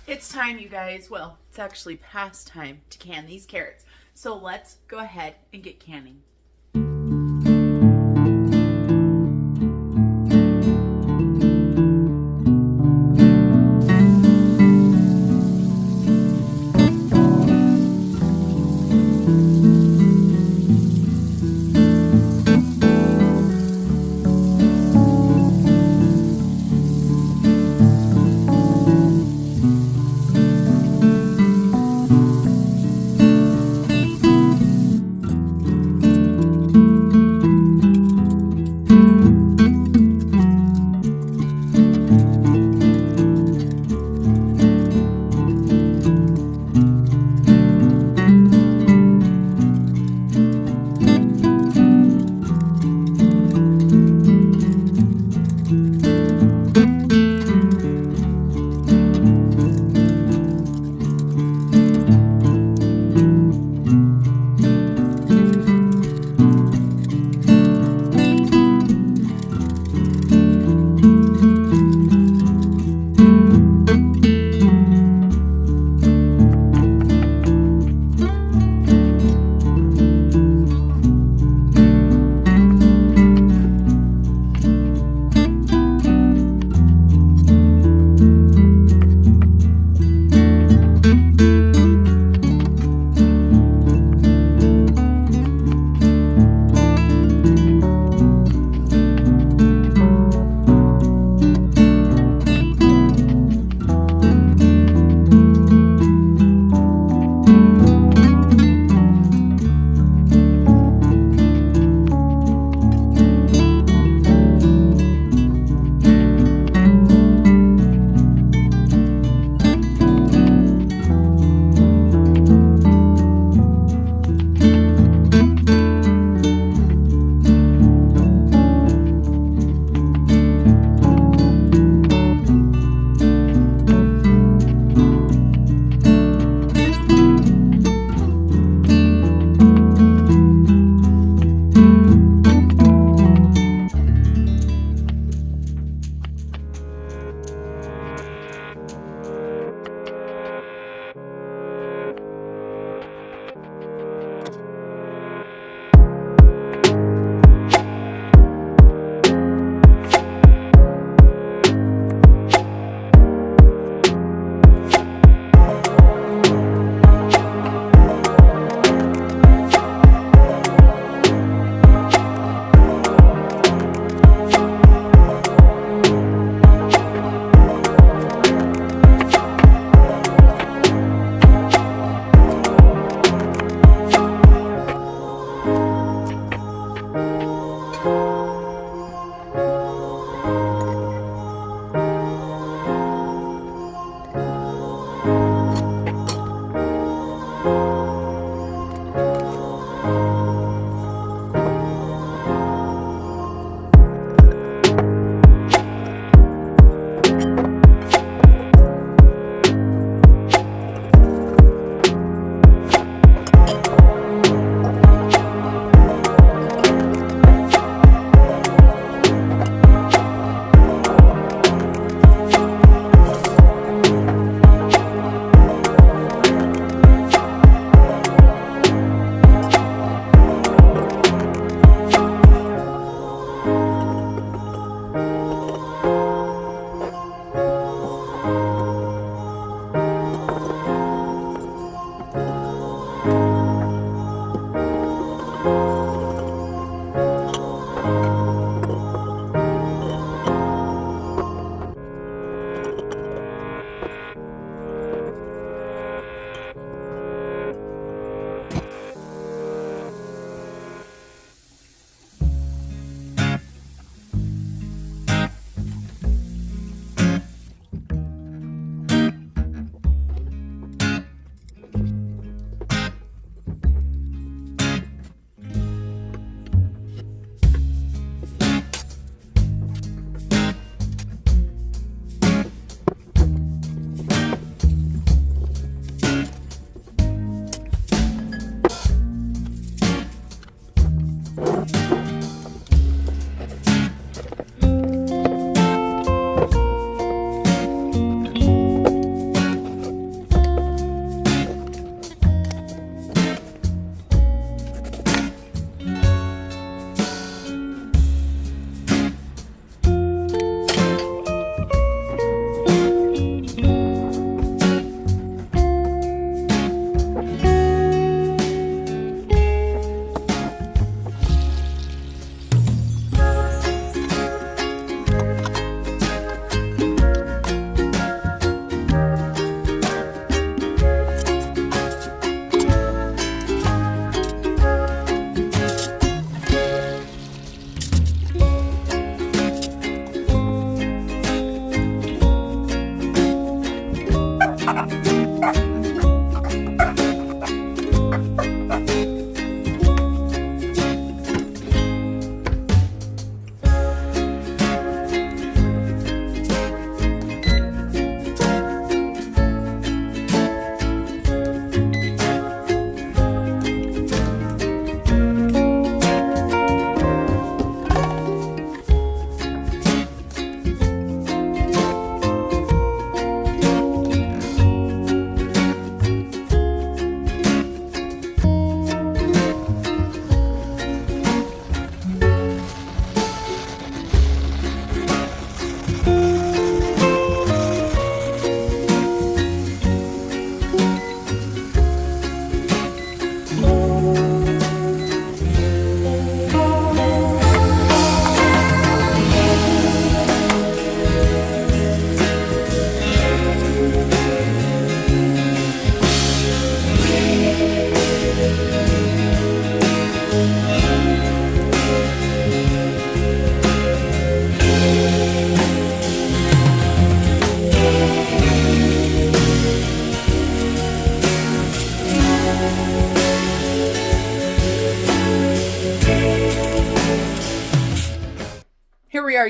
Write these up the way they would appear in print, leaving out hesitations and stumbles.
It's time, you guys. Well, it's actually past time to can these carrots. So let's go ahead and get canning.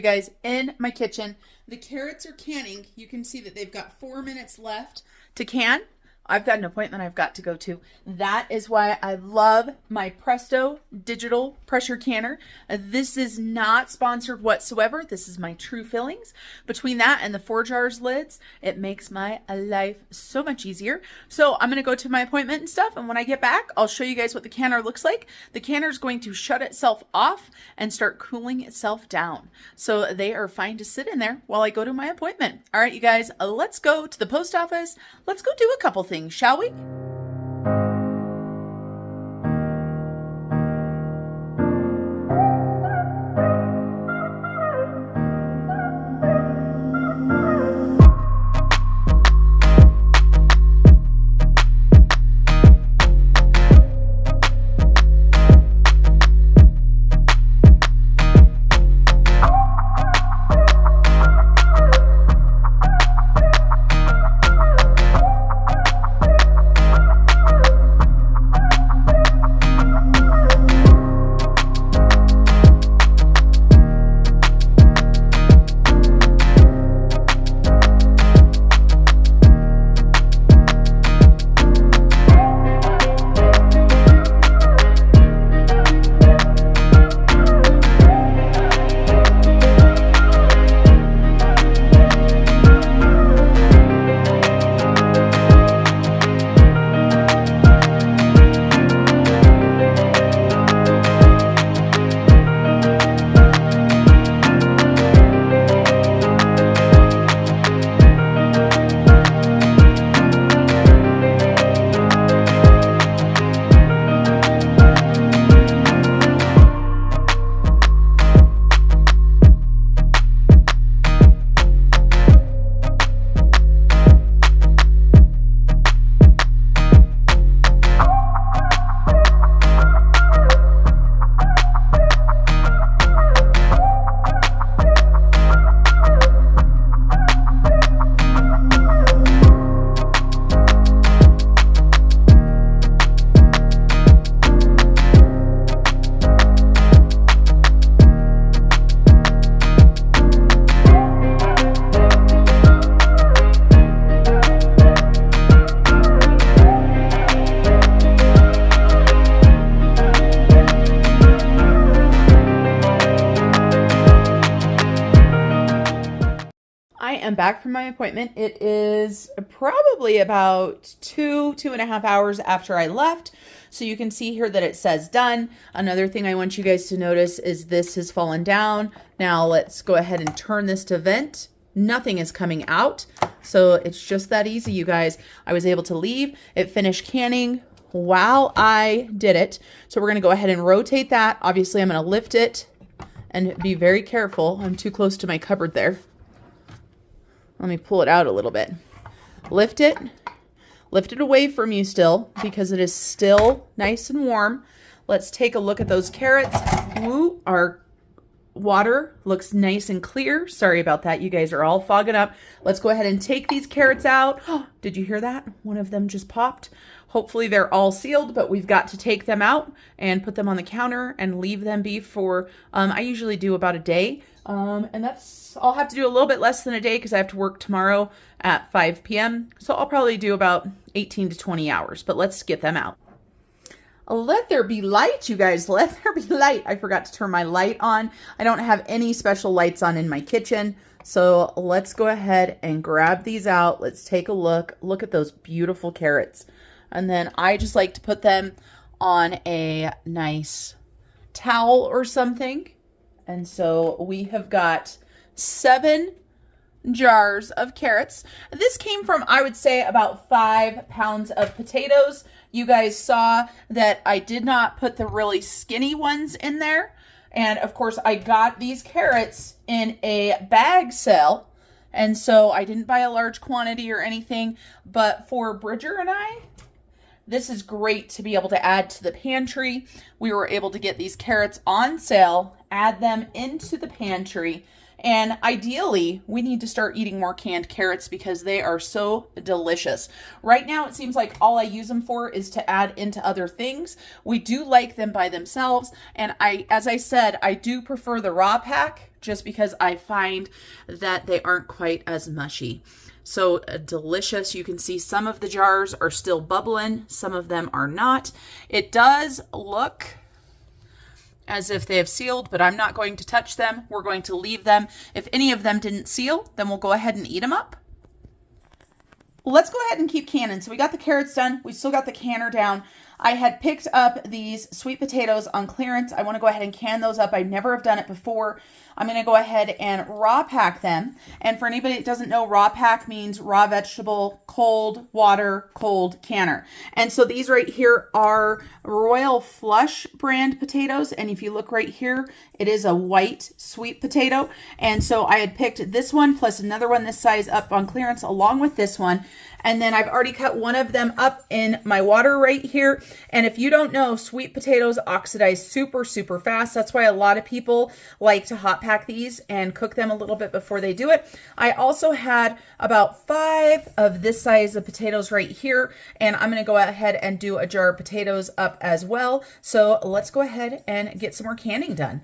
you guys, in my kitchen. The carrots are canning. You can see that they've got 4 minutes left to can. I've got an appointment I've got to go to. That is why I love my Presto digital pressure canner. This is not sponsored whatsoever. This is my true fillings. Between that and the 4 jars lids, it makes my life so much easier. So I'm going to go to my appointment and stuff. And when I get back, I'll show you guys what the canner looks like. The canner is going to shut itself off and start cooling itself down. So they are fine to sit in there while I go to my appointment. All right, you guys, let's go to the post office. Let's go do a couple things, shall we? am back from my appointment. It is probably about 2.5 hours after I left. So you can see here that it says done. Another thing I want you guys to notice is this has fallen down. Now let's go ahead and turn this to vent. Nothing is coming out. So it's just that easy, you guys. I was able to leave. It finished canning while I did it. So we're going to go ahead and rotate that. Obviously, I'm going to lift it and be very careful. I'm too close to my cupboard there. Let me pull it out a little bit. Lift it. Lift it away from you still because it is still nice and warm. Let's take a look at those carrots. Ooh, our water looks nice and clear. Sorry about that. You guys are all fogging up. Let's go ahead and take these carrots out. Oh, did you hear that? One of them just popped. Hopefully they're all sealed, but we've got to take them out and put them on the counter and leave them be for, I usually do about a day. And I'll have to do a little bit less than a day because I have to work tomorrow at 5 p.m. So I'll probably do about 18 to 20 hours, but let's get them out. Let there be light, you guys. Let there be light. I forgot to turn my light on. I don't have any special lights on in my kitchen. So let's go ahead and grab these out. Let's take a look. Look at those beautiful carrots. And then I just like to put them on a nice towel or something. And so we have got 7 jars of carrots. This came from, I would say, about 5 pounds of potatoes. You guys saw that I did not put the really skinny ones in there. And of course, I got these carrots in a bag sale. And so I didn't buy a large quantity or anything. But for Bridger and I, this is great to be able to add to the pantry. We were able to get these carrots on sale, add them into the pantry. And ideally, we need to start eating more canned carrots because they are so delicious. Right now, it seems like all I use them for is to add into other things. We do like them by themselves. And as I said, I do prefer the raw pack just because I find that they aren't quite as mushy. So delicious. You can see some of the jars are still bubbling, some of them are not. It does look as if they have sealed, but I'm not going to touch them. We're going to leave them. If any of them didn't seal, then we'll go ahead and eat them up. Let's go ahead and keep canning. So we got the carrots done. We still got the canner down. I had picked up these sweet potatoes on clearance. I want to go ahead and can those up. I never have done it before. I'm going to go ahead and raw pack them. And for anybody that doesn't know, raw pack means raw vegetable, cold water, cold canner. And so these right here are Royal Flush brand potatoes. And if you look right here, it is a white sweet potato. And so I had picked this one plus another one this size up on clearance along with this one. And then I've already cut one of them up in my water right here. And if you don't know, sweet potatoes oxidize super, super fast. That's why a lot of people like to hot pack these and cook them a little bit before they do it. I also had about 5 of this size of potatoes right here. And I'm going to go ahead and do a jar of potatoes up as well. So let's go ahead and get some more canning done.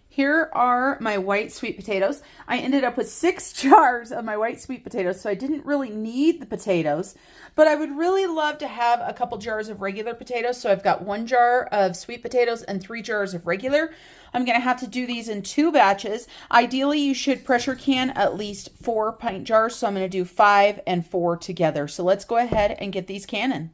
Here are my white sweet potatoes. I ended up with 6 jars of my white sweet potatoes, so I didn't really need the potatoes, but I would really love to have a couple jars of regular potatoes. So I've got 1 jar of sweet potatoes and 3 jars of regular. I'm gonna have to do these in 2 batches. Ideally, you should pressure can at least 4 pint jars, so I'm gonna do 5 and 4 together. So let's go ahead and get these canning.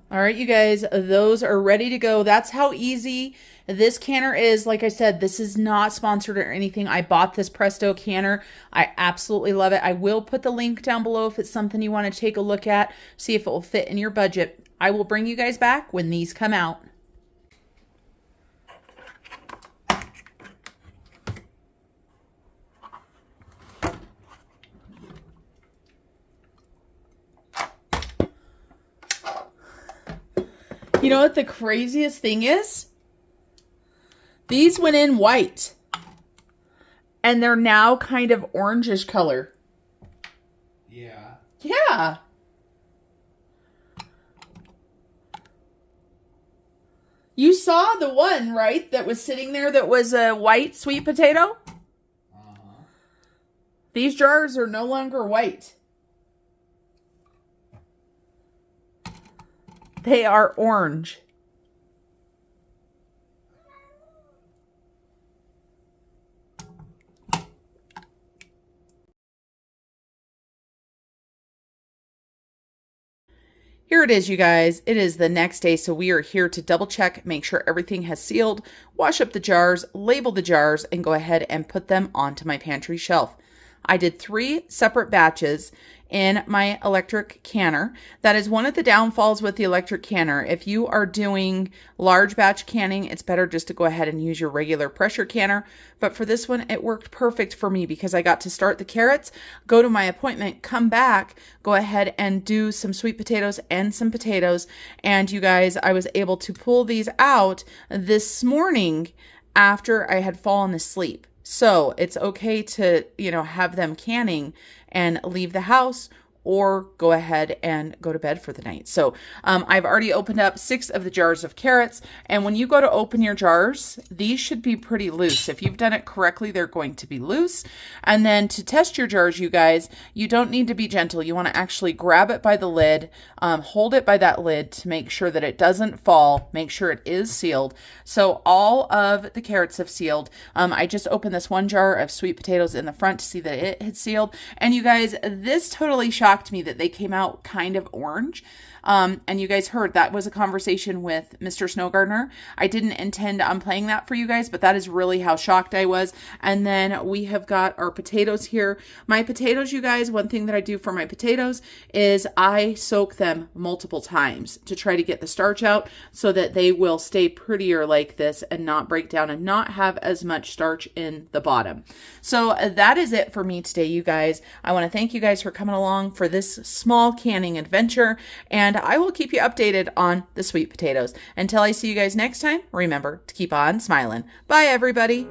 All right, you guys, those are ready to go. That's how easy this canner is. Like I said, this is not sponsored or anything. I bought this Presto canner. I absolutely love it. I will put the link down below if it's something you want to take a look at, see if it will fit in your budget. I will bring you guys back when these come out. You know what the craziest thing is? These went in white. And they're now kind of orangish color. Yeah. Yeah. You saw the one, right, that was sitting there that was a white sweet potato? Uh-huh. These jars are no longer white. They are orange. Here it is, you guys. It is the next day, so we are here to double check, make sure everything has sealed, wash up the jars, label the jars, and go ahead and put them onto my pantry shelf. I did 3 separate batches in my electric canner. That is one of the downfalls with the electric canner. If you are doing large batch canning, it's better just to go ahead and use your regular pressure canner. But for this one, it worked perfect for me because I got to start the carrots, go to my appointment, come back, go ahead and do some sweet potatoes and some potatoes. And you guys, I was able to pull these out this morning after I had fallen asleep. So it's okay to, have them canning and leave the house or go ahead and go to bed for the night. So I've already opened up 6 of the jars of carrots. And when you go to open your jars, these should be pretty loose. If you've done it correctly, they're going to be loose. And then to test your jars, you guys, you don't need to be gentle. You want to actually grab it by the lid, hold it by that lid to make sure that it doesn't fall, make sure it is sealed. So all of the carrots have sealed. I just opened this 1 jar of sweet potatoes in the front to see that it had sealed. And you guys, this totally shocked me that they came out kind of orange. And you guys heard that was a conversation with Mr. Snow Gardener. I didn't intend on playing that for you guys, but that is really how shocked I was. And then we have got our potatoes here. My potatoes, you guys, one thing that I do for my potatoes is I soak them multiple times to try to get the starch out so that they will stay prettier like this and not break down and not have as much starch in the bottom. So that is it for me today, you guys. I want to thank you guys for coming along for this small canning adventure, and I will keep you updated on the sweet potatoes. Until I see you guys next time, remember to keep on smiling. Bye, everybody.